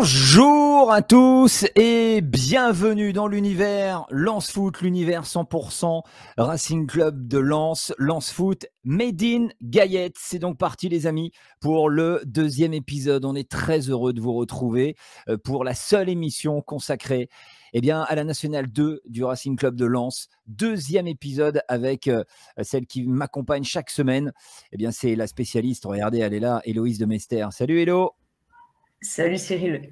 Bonjour à tous et bienvenue dans l'univers Lens Foot, l'univers 100% Racing Club de Lens, Lens Foot Made in Gaillette. C'est donc parti les amis pour le deuxième épisode. On est très heureux de vous retrouver pour la seule émission consacrée à la Nationale 2 du Racing Club de Lens. Deuxième épisode avec celle qui m'accompagne chaque semaine. C'est la spécialiste, regardez, elle est là, Héloïse de Mester. Salut Hélo. Salut Cyril.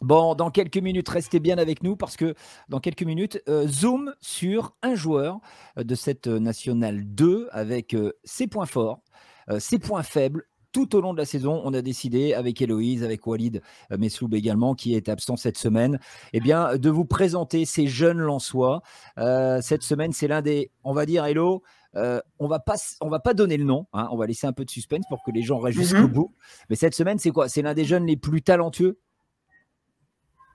Bon, dans quelques minutes, restez bien avec nous parce que dans quelques minutes, zoom sur un joueur de cette Nationale 2 avec ses points forts, ses points faibles. Tout au long de la saison, on a décidé avec Héloïse, avec Walid Mesloub également, qui est absent cette semaine, de vous présenter ces jeunes Lensois. Cette semaine, c'est l'un des, on va dire, Hélo, on va pas donner le nom, hein, on va laisser un peu de suspense pour que les gens restent jusqu'au bout. Mais cette semaine, c'est quoi? C'est l'un des jeunes les plus talentueux?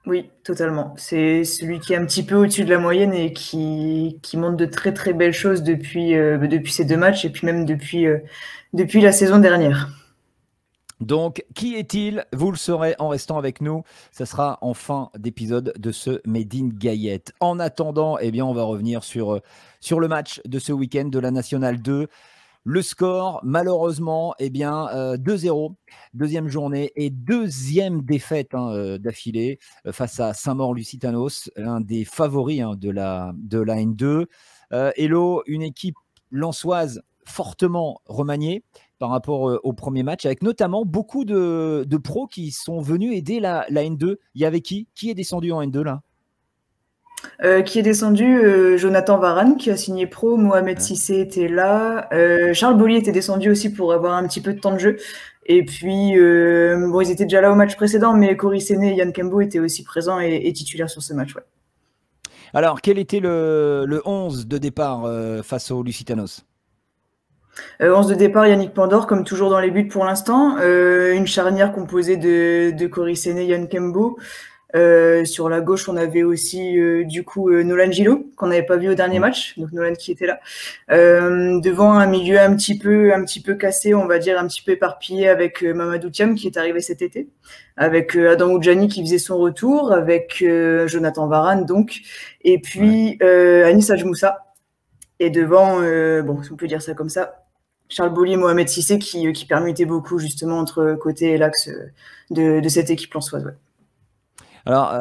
Oui, totalement. C'est celui qui est un petit peu au-dessus de la moyenne et qui montre de très très belles choses depuis ces deux matchs et puis même depuis la saison dernière. Donc, qui est-il? Vous le saurez en restant avec nous. Ça sera en fin d'épisode de ce Made in Gaillette. En attendant, on va revenir sur le match de ce week-end de la Nationale 2. Le score, malheureusement, 2-0. Deuxième journée et deuxième défaite d'affilée face à Saint-Maur-Lusitanos, l'un des favoris de la N2. Hello, une équipe lensoise fortement remaniée par rapport au premier match, avec notamment beaucoup de pros qui sont venus aider la N2. Il y avait qui est descendu en N2 là? Qui est descendu, Jonathan Varane qui a signé pro, Mohamed Sissé était là, Charles Bolly était descendu aussi pour avoir un petit peu de temps de jeu. Et puis, ils étaient déjà là au match précédent, mais Cory Séné et Yann Kembo étaient aussi présents et titulaires sur ce match. Ouais. Alors, quel était le 11 de départ face aux Lusitanos? 11 de départ, Yannick Pandor, comme toujours dans les buts pour l'instant. Une charnière composée de Cory Séné et Yann Kembo. Sur la gauche, on avait aussi Nolan Gillot, qu'on n'avait pas vu au dernier match, donc Nolan qui était là. Devant, un milieu un petit peu cassé, on va dire un petit peu éparpillé, avec Mamadou Thiam qui est arrivé cet été, avec Adam Oudjani qui faisait son retour, avec Jonathan Varane donc, et puis Anis Hadjmoussa. Et devant, si on peut dire ça comme ça, Charles Bolly et Mohamed Sissé qui permuttaient beaucoup justement entre côté et l'axe de cette équipe lensoise. Ouais. Alors,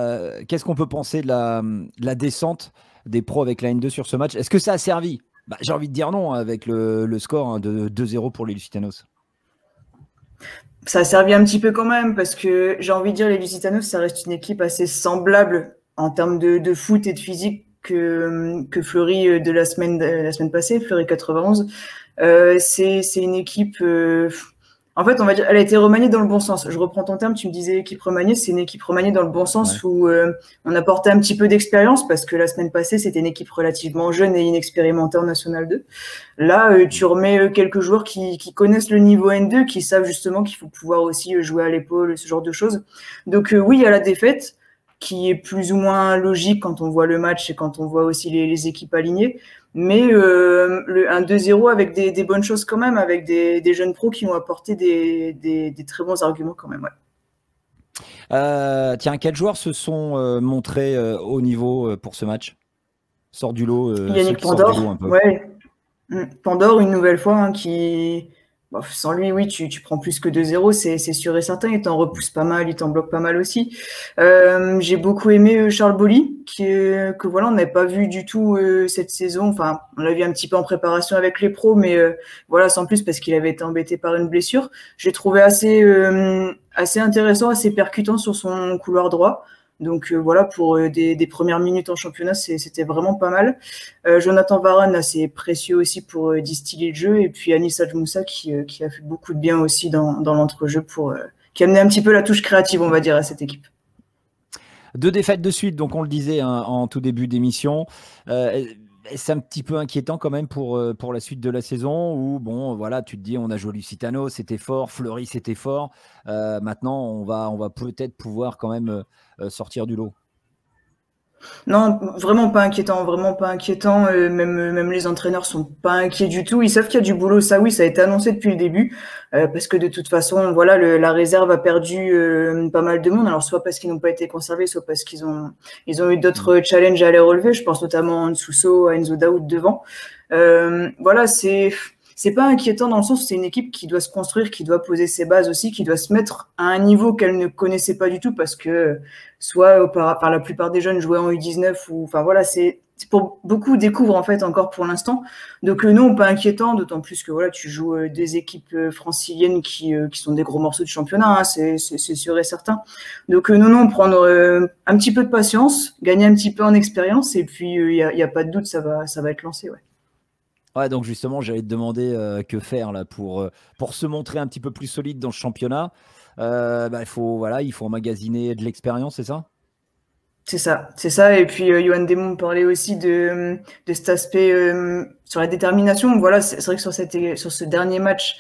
qu'est-ce qu'on peut penser de la descente des pros avec la N2 sur ce match? Est-ce que ça a servi? J'ai envie de dire non, avec le score de 2-0 pour les Lusitanos. Ça a servi un petit peu quand même, parce que j'ai envie de dire les Lusitanos, ça reste une équipe assez semblable en termes de foot et de physique que Fleury de la semaine passée, Fleury 91. C'est une équipe... En fait, on va dire, elle a été remaniée dans le bon sens. Je reprends ton terme, tu me disais équipe remaniée, c'est une équipe remaniée dans le bon sens où on apportait un petit peu d'expérience parce que la semaine passée, c'était une équipe relativement jeune et inexpérimentée en National 2. Là, tu remets quelques joueurs qui connaissent le niveau N2, qui savent justement qu'il faut pouvoir aussi jouer à l'épaule, ce genre de choses. Donc oui, il y a la défaite qui est plus ou moins logique quand on voit le match et quand on voit aussi les équipes alignées. Mais un 2-0 avec des bonnes choses quand même, avec des jeunes pros qui ont apporté des très bons arguments quand même. Ouais. Tiens, quels joueurs se sont montrés au niveau pour ce match? Sort du lot, Yannick Pandor, un peu. Ouais. Pandor, une nouvelle fois, qui... sans lui, oui, tu prends plus que 2-0, c'est sûr et certain. Il t'en repousse pas mal, il t'en bloque pas mal aussi. J'ai beaucoup aimé Charles Bolly, que voilà, on n'avait pas vu du tout cette saison. Enfin, on l'a vu un petit peu en préparation avec les pros, mais voilà, sans plus parce qu'il avait été embêté par une blessure. J'ai trouvé assez intéressant, assez percutant sur son couloir droit. Donc voilà, pour des premières minutes en championnat, c'était vraiment pas mal. Jonathan Varane, assez précieux aussi pour distiller le jeu. Et puis Anis Hadjmoussa qui a fait beaucoup de bien aussi dans l'entrejeu, qui a amené un petit peu la touche créative, on va dire, à cette équipe. 2 défaites de suite, donc on le disait en tout début d'émission. C'est un petit peu inquiétant quand même pour la suite de la saison où, bon, voilà, tu te dis, on a joué Lusitano, c'était fort, Fleury, c'était fort. Maintenant, on va peut-être pouvoir quand même sortir du lot. Non, vraiment pas inquiétant, vraiment pas inquiétant. Même les entraîneurs sont pas inquiets du tout. Ils savent qu'il y a du boulot. Ça, oui, ça a été annoncé depuis le début, parce que de toute façon, voilà, la réserve a perdu pas mal de monde. Alors soit parce qu'ils n'ont pas été conservés, soit parce ils ont eu d'autres challenges à les relever. Je pense notamment à Nsuso, à Enzo Daoud devant. Voilà, c'est pas inquiétant dans le sens où c'est une équipe qui doit se construire, qui doit poser ses bases aussi, qui doit se mettre à un niveau qu'elle ne connaissait pas du tout parce que soit par la plupart des jeunes jouaient en U19 ou enfin voilà, c'est pour beaucoup découvrent en fait encore pour l'instant. Donc non, pas inquiétant, d'autant plus que voilà, tu joues des équipes franciliennes qui sont des gros morceaux de championnat, hein, c'est sûr et certain. Donc non, prendre un petit peu de patience, gagner un petit peu en expérience et puis il y a pas de doute, ça va être lancé, ouais. Ouais, donc justement, j'allais te demander que faire là pour se montrer un petit peu plus solide dans le championnat. Il faut emmagasiner de l'expérience, c'est ça? C'est ça. Et puis Johan Desmond parlait aussi de cet aspect sur la détermination. Voilà, c'est vrai que sur ce dernier match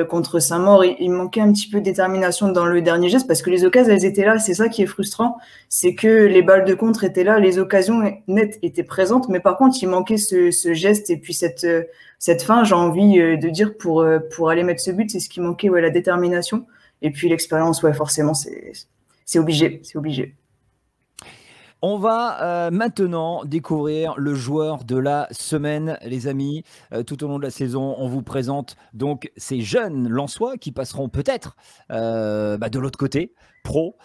contre Saint-Maur, il manquait un petit peu de détermination dans le dernier geste parce que les occasions, elles étaient là. C'est ça qui est frustrant, c'est que les balles de contre étaient là, les occasions nettes étaient présentes, mais par contre, il manquait ce geste et puis cette fin, j'ai envie de dire, pour aller mettre ce but, c'est ce qui manquait, ouais, la détermination. Et puis l'expérience, ouais, forcément, c'est obligé, c'est obligé. On va maintenant découvrir le joueur de la semaine, les amis. Tout au long de la saison, on vous présente donc ces jeunes Lensois qui passeront peut-être de l'autre côté, pro,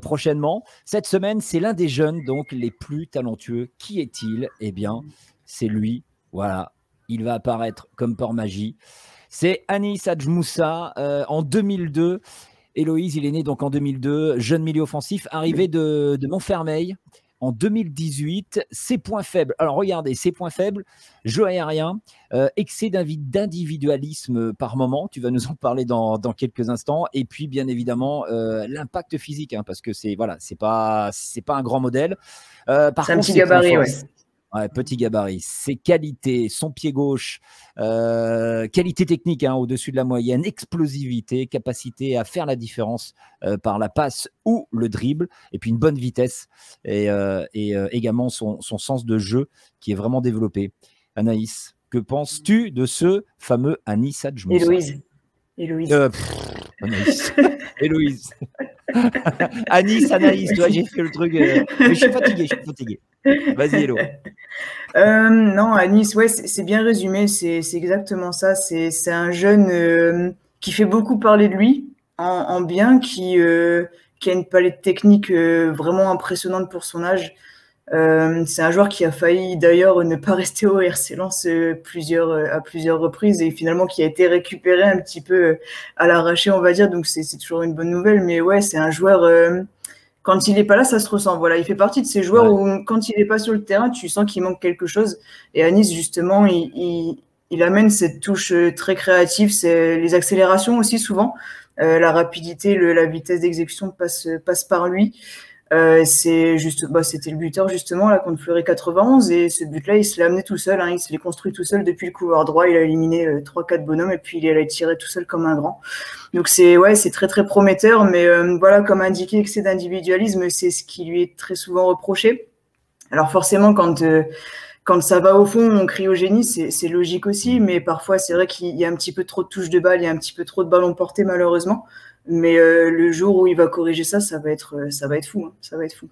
prochainement. Cette semaine, c'est l'un des jeunes donc les plus talentueux. Qui est-il? Eh bien, c'est lui. Voilà, il va apparaître comme par magie. C'est Anis Hadjmoussa en 2002. Héloïse, il est né donc en 2002, jeune milieu offensif, arrivé de Montfermeil en 2018. Ses points faibles, alors regardez, ses points faibles, jeu aérien, excès d'individualisme par moment, tu vas nous en parler dans quelques instants, et puis bien évidemment l'impact physique, hein, parce que c'est pas un grand modèle. Par C'est un contre, petit gabarit, ouais. Ouais, petit gabarit, ses qualités, son pied gauche, qualité technique au-dessus de la moyenne, explosivité, capacité à faire la différence par la passe ou le dribble, et puis une bonne vitesse et également son sens de jeu qui est vraiment développé. Anaïs, que penses-tu de ce fameux Anis Hadjmoussa? Héloïse. Anaïs. Héloïse. Anaïs, tu vois, j'ai fait le truc. Mais je suis fatigué. Vas-y, Hélo. Non, Anis, ouais, c'est bien résumé, c'est exactement ça. C'est un jeune qui fait beaucoup parler de lui en bien, qui a une palette technique vraiment impressionnante pour son âge. C'est un joueur qui a failli d'ailleurs ne pas rester au RC Lens à plusieurs reprises et finalement qui a été récupéré un petit peu à l'arraché, on va dire. Donc c'est toujours une bonne nouvelle. Mais ouais, c'est un joueur, quand il n'est pas là, ça se ressent. Voilà, il fait partie de ces joueurs où quand il n'est pas sur le terrain, tu sens qu'il manque quelque chose. Et à Nice, justement, il amène cette touche très créative, c'est les accélérations aussi souvent. La rapidité, la vitesse d'exécution passe par lui. C'était le buteur justement là contre Fleury 91 et ce but-là, il se l'a amené tout seul, hein, il se l'est construit tout seul depuis le couloir droit, il a éliminé 3-4 bonhommes et puis il allait tirer tout seul comme un grand. Donc c'est très très prometteur, mais voilà, comme indiqué, excès d'individualisme, c'est ce qui lui est très souvent reproché. Alors forcément quand ça va au fond, on crie au génie, c'est logique aussi, mais parfois c'est vrai qu'il y a un petit peu trop de touches de balle, il y a un petit peu trop de ballons portés malheureusement. Mais le jour où il va corriger ça, ça va être fou. Hein. Ça va être fou.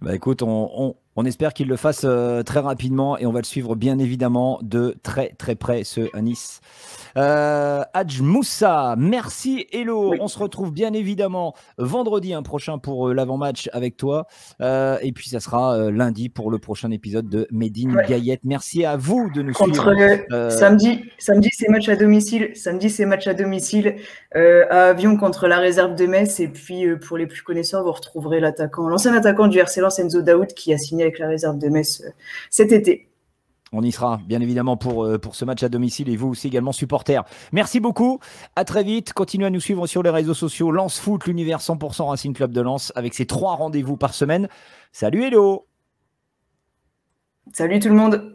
Bah écoute, on espère qu'il le fasse très rapidement et on va le suivre bien évidemment de très très près, ce Anis Hadjmoussa. Merci Hello, oui. On se retrouve bien évidemment vendredi prochain pour l'avant-match avec toi et puis ça sera lundi pour le prochain épisode de Made in Gaillette. Merci à vous de nous suivre. Samedi c'est match à domicile. À Avion contre la réserve de Metz et puis pour les plus connaisseurs, vous retrouverez l'ancien attaquant du RC Lens, Enzo Daoud, qui a signé avec la réserve de Metz cet été. On y sera, bien évidemment, pour ce match à domicile et vous aussi également, supporters. Merci beaucoup. À très vite. Continuez à nous suivre sur les réseaux sociaux. Lens Foot, l'univers 100% Racing Club de Lens, avec ses 3 rendez-vous par semaine. Salut Hello. Salut tout le monde.